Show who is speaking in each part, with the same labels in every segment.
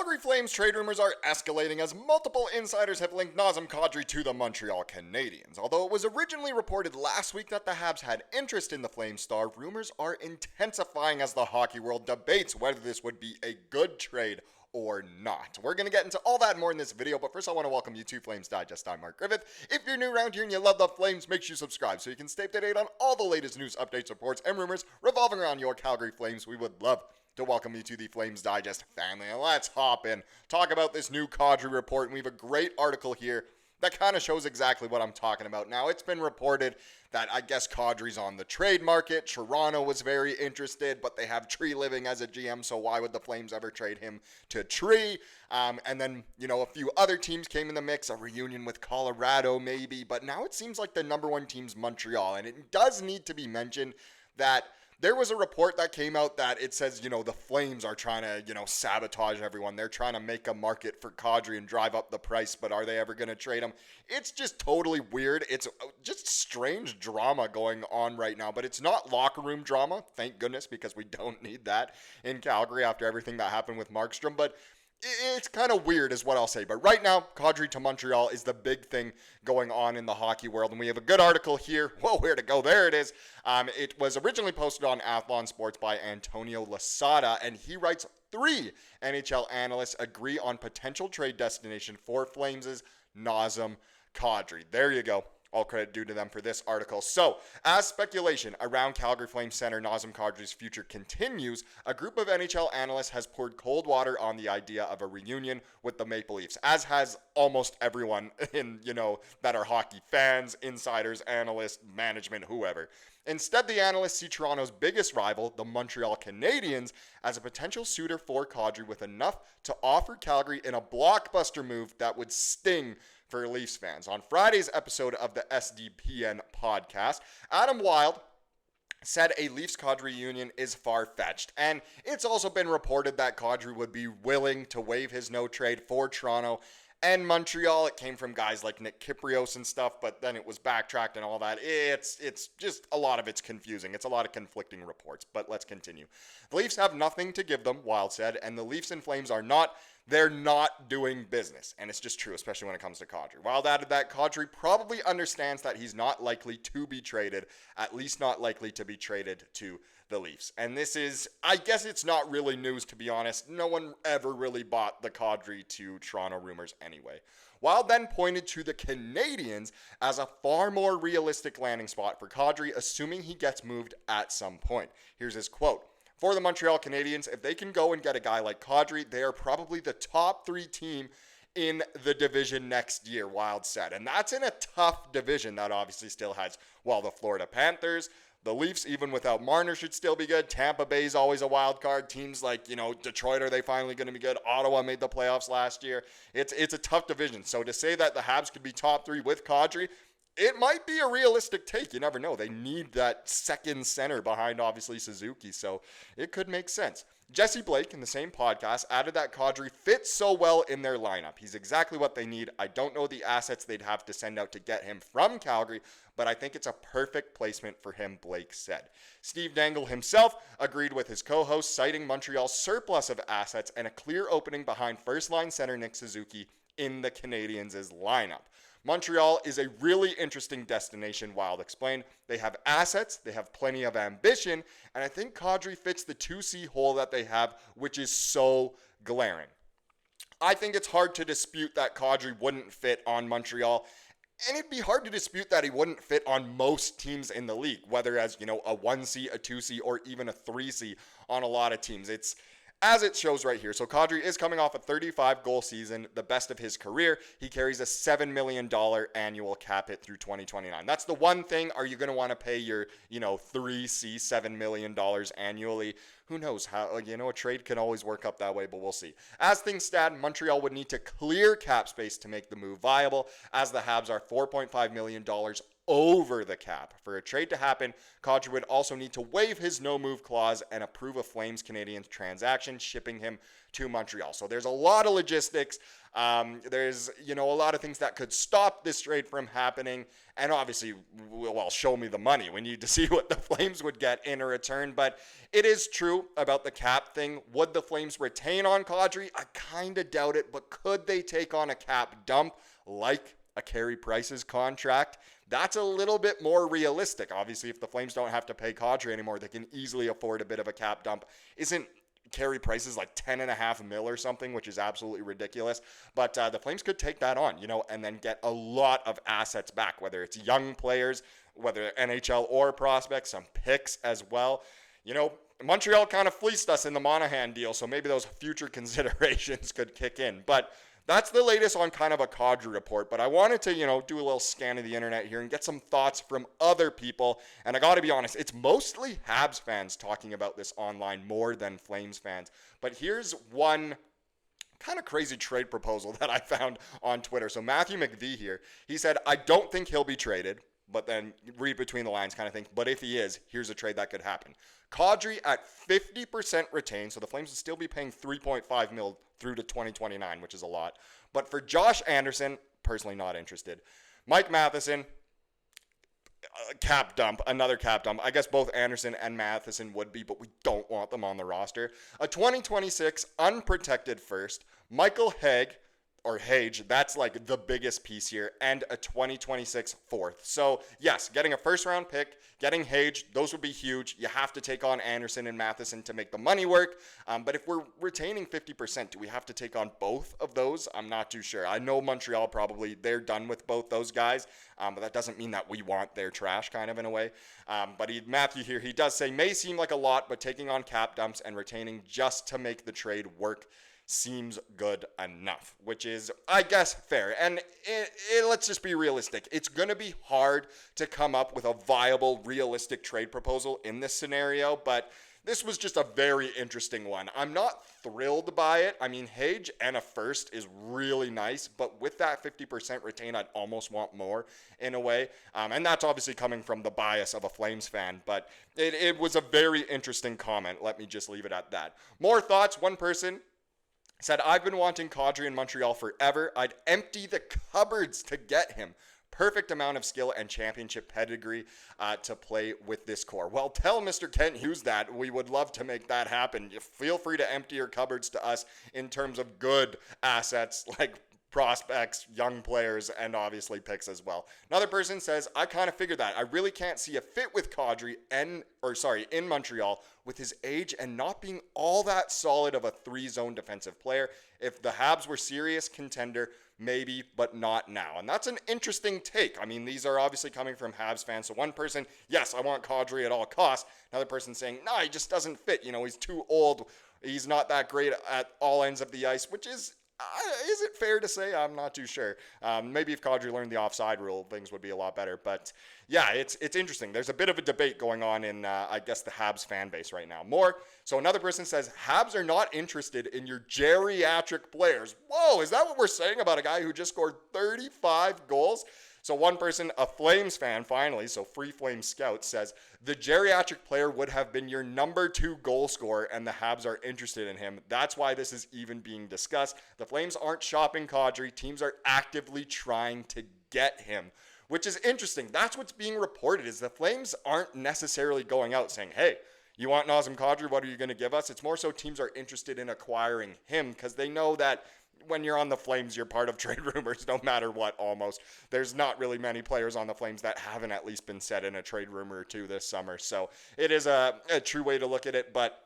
Speaker 1: Calgary Flames trade rumors are escalating as multiple insiders have linked Nazem Kadri to the Montreal Canadiens. Although it was originally reported last week that the Habs had interest in the Flames star, rumors are intensifying as the hockey world debates whether this would be a good trade or not. We're going to get into all that and more in this video, but first I want to welcome you to Flames Digest. I'm Mark Griffith. If you're new around here and you love the Flames, make sure you subscribe so you can stay up to date on all the latest news, updates, reports, and rumors revolving around your Calgary Flames. We would love to welcome you to the Flames Digest family. And let's hop in, talk about this new Kadri report, and we have a great article here that kind of shows exactly what I'm talking about. Now, it's been reported that I guess Kadri's on the trade market. Toronto was very interested, but they have Tree living as a GM, so why would the Flames ever trade him to Tree? And then, a few other teams came in the mix, a reunion with Colorado maybe, but now it seems like the number one team's Montreal, and it does need to be mentioned that there was a report that came out that it says, the Flames are trying to, sabotage everyone. They're trying to make a market for Kadri and drive up the price, but are they ever going to trade him? It's just totally weird. It's just strange drama going on right now, but it's not locker room drama, thank goodness, because we don't need that in Calgary after everything that happened with Markstrom, but it's kind of weird is what I'll say. But right now, Kadri to Montreal is the big thing going on in the hockey world. And we have a good article here. Whoa, where to go? There it is. It was originally posted on Athlon Sports by Antonio Lasada. And he writes, 3 NHL analysts agree on potential trade destination for Flames' Nazem Kadri. There you go. All credit due to them for this article. So, as speculation around Calgary Flames center Nazem Kadri's future continues, a group of NHL analysts has poured cold water on the idea of a reunion with the Maple Leafs, as has almost everyone in, that are hockey fans, insiders, analysts, management, whoever. Instead, the analysts see Toronto's biggest rival, the Montreal Canadiens, as a potential suitor for Kadri with enough to offer Calgary in a blockbuster move that would sting for Leafs fans. On Friday's episode of the SDPN podcast, Adam Wilde said a Leafs-Kadri union is far-fetched. And it's also been reported that Kadri would be willing to waive his no-trade for Toronto and Montreal. It came from guys like Nick Kyprios and stuff, but then it was backtracked and all that. It's just a lot of it's confusing. It's a lot of conflicting reports, but let's continue. The Leafs have nothing to give them, Wild said, and the Leafs and Flames they're not doing business. And it's just true, especially when it comes to Kadri. Wild added that Kadri probably understands that he's not likely to be traded, at least not likely to be traded to the Leafs. And this is, I guess it's not really news, to be honest. No one ever really bought the Kadri to Toronto rumors anyway. Wild then pointed to the Canadiens as a far more realistic landing spot for Kadri, assuming he gets moved at some point. Here's his quote. For the Montreal Canadiens, if they can go and get a guy like Kadri, they are probably the top 3 team in the division next year, Wild said. And that's in a tough division that obviously still has, the Florida Panthers, the Leafs, even without Marner, should still be good. Tampa Bay is always a wild card. Teams like, Detroit, are they finally going to be good? Ottawa made the playoffs last year. It's a tough division. So to say that the Habs could be top 3 with Kadri, it might be a realistic take. You never know. They need that second center behind, obviously, Suzuki, so it could make sense. Jesse Blake, in the same podcast, added that Kadri fits so well in their lineup. He's exactly what they need. I don't know the assets they'd have to send out to get him from Calgary, but I think it's a perfect placement for him, Blake said. Steve Dangle himself agreed with his co-host, citing Montreal's surplus of assets and a clear opening behind first-line center Nick Suzuki in the Canadiens' lineup. Montreal is a really interesting destination, Wild explained. They have assets, they have plenty of ambition, and I think Kadri fits the 2C hole that they have, which is so glaring. I think it's hard to dispute that Kadri wouldn't fit on Montreal, and it'd be hard to dispute that he wouldn't fit on most teams in the league, whether as, a 1C, a 2C, or even a 3C on a lot of teams. It's as it shows right here. So Kadri is coming off a 35-goal season, the best of his career. He carries a $7 million annual cap hit through 2029. That's the one thing. Are you going to want to pay your, 3C $7 million annually? Who knows how, a trade can always work up that way, but we'll see. As things stand, Montreal would need to clear cap space to make the move viable, as the Habs are $4.5 million over the cap. For a trade to happen, Kadri would also need to waive his no-move clause and approve a Flames Canadiens transaction, shipping him to Montreal. So there's a lot of logistics. There's, a lot of things that could stop this trade from happening. And obviously, well, show me the money. We need to see what the Flames would get in a return. But it is true about the cap thing. Would the Flames retain on Kadri? I kind of doubt it. But could they take on a cap dump like a Carey Price's contract? That's a little bit more realistic. Obviously, if the Flames don't have to pay Kadri anymore, they can easily afford a bit of a cap dump. Isn't Carey Price's like $10.5 million or something, which is absolutely ridiculous. But the Flames could take that on, and then get a lot of assets back, whether it's young players, whether NHL or prospects, some picks as well. Montreal kind of fleeced us in the Monahan deal, so maybe those future considerations could kick in. But that's the latest on kind of a Kadri report, but I wanted to, do a little scan of the internet here and get some thoughts from other people. And I got to be honest, it's mostly Habs fans talking about this online more than Flames fans. But here's one kind of crazy trade proposal that I found on Twitter. So Matthew McVie here, he said, I don't think he'll be traded, but then read between the lines kind of think, but if he is, here's a trade that could happen. Kadri at 50% retained, so the Flames would still be paying $3.5 million through to 2029, which is a lot. But for Josh Anderson, personally not interested. Mike Matheson, cap dump, another cap dump. I guess both Anderson and Matheson would be, but we don't want them on the roster. A 2026 unprotected first, Michael Hage, that's like the biggest piece here, and a 2026 fourth. So yes, getting a first round pick, getting Hage, those would be huge. You have to take on Anderson and Matheson to make the money work. But if we're retaining 50%, do we have to take on both of those? I'm not too sure. I know Montreal probably, they're done with both those guys, but that doesn't mean that we want their trash kind of in a way. But Matthew here, he does say, may seem like a lot, but taking on cap dumps and retaining just to make the trade work seems good enough, which is, I guess, fair. And let's just be realistic. It's going to be hard to come up with a viable, realistic trade proposal in this scenario, but this was just a very interesting one. I'm not thrilled by it. I mean, Hage and a first is really nice, but with that 50% retain, I'd almost want more in a way. And that's obviously coming from the bias of a Flames fan, but it was a very interesting comment. Let me just leave it at that. More thoughts. One person said, I've been wanting Kadri in Montreal forever. I'd empty the cupboards to get him. Perfect amount of skill and championship pedigree to play with this core. Well, tell Mr. Kent Hughes that. We would love to make that happen. Feel free to empty your cupboards to us in terms of good assets like prospects, young players, and obviously picks as well. Another person says, I kind of figured that. I really can't see a fit with Kadri in Montreal with his age and not being all that solid of a three-zone defensive player. If the Habs were serious contender, maybe, but not now. And that's an interesting take. I mean, these are obviously coming from Habs fans. So one person, yes, I want Kadri at all costs. Another person saying, no, he just doesn't fit. He's too old. He's not that great at all ends of the ice, which is it fair to say? I'm not too sure. Maybe if Kadri learned the offside rule, things would be a lot better. But yeah, it's interesting. There's a bit of a debate going on in, I guess, the Habs fan base right now. So another person says, Habs are not interested in your geriatric players. Whoa, is that what we're saying about a guy who just scored 35 goals? So one person, a Flames fan finally, so Free Flames Scout, says, the geriatric player would have been your number 2 goal scorer and the Habs are interested in him. That's why this is even being discussed. The Flames aren't shopping Kadri. Teams are actively trying to get him, which is interesting. That's what's being reported, is the Flames aren't necessarily going out saying, hey, you want Nazem Kadri? What are you going to give us? It's more so teams are interested in acquiring him because they know that when you're on the Flames, you're part of trade rumors no matter what, almost. There's not really many players on the Flames that haven't at least been said in a trade rumor or two this summer. So it is a true way to look at it. But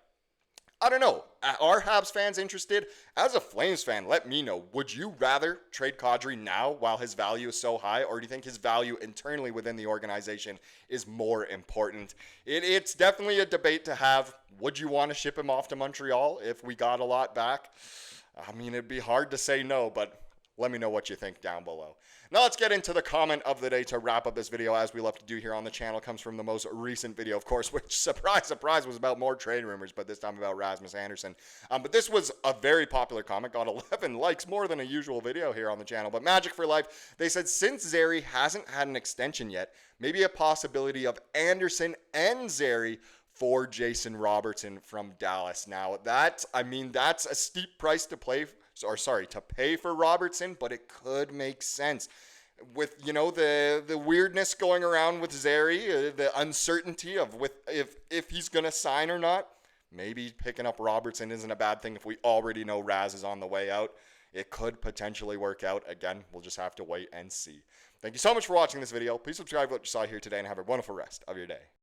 Speaker 1: I don't know. Are Habs fans interested? As a Flames fan, let me know. Would you rather trade Kadri now while his value is so high? Or do you think his value internally within the organization is more important? It's definitely a debate to have. Would you want to ship him off to Montreal if we got a lot back? I mean, it'd be hard to say no, but Let me know what you think down below. Now let's get into the comment of the day to wrap up this video, as we love to do here on the channel. It comes from the most recent video, of course, which, surprise, surprise, was about more trade rumors, but this time about Rasmus Andersson. But this was a very popular comment, got 11 likes, more than a usual video here on the channel. But Magic for Life, they said, since Zary hasn't had an extension yet, maybe a possibility of Andersson and Zary for Jason Robertson from Dallas. Now, that's a steep price to pay for Robertson, but it could make sense. With, the weirdness going around with Zary, the uncertainty of if he's going to sign or not, maybe picking up Robertson isn't a bad thing if we already know Raz is on the way out. It could potentially work out. Again, we'll just have to wait and see. Thank you so much for watching this video. Please subscribe to what you saw here today and have a wonderful rest of your day.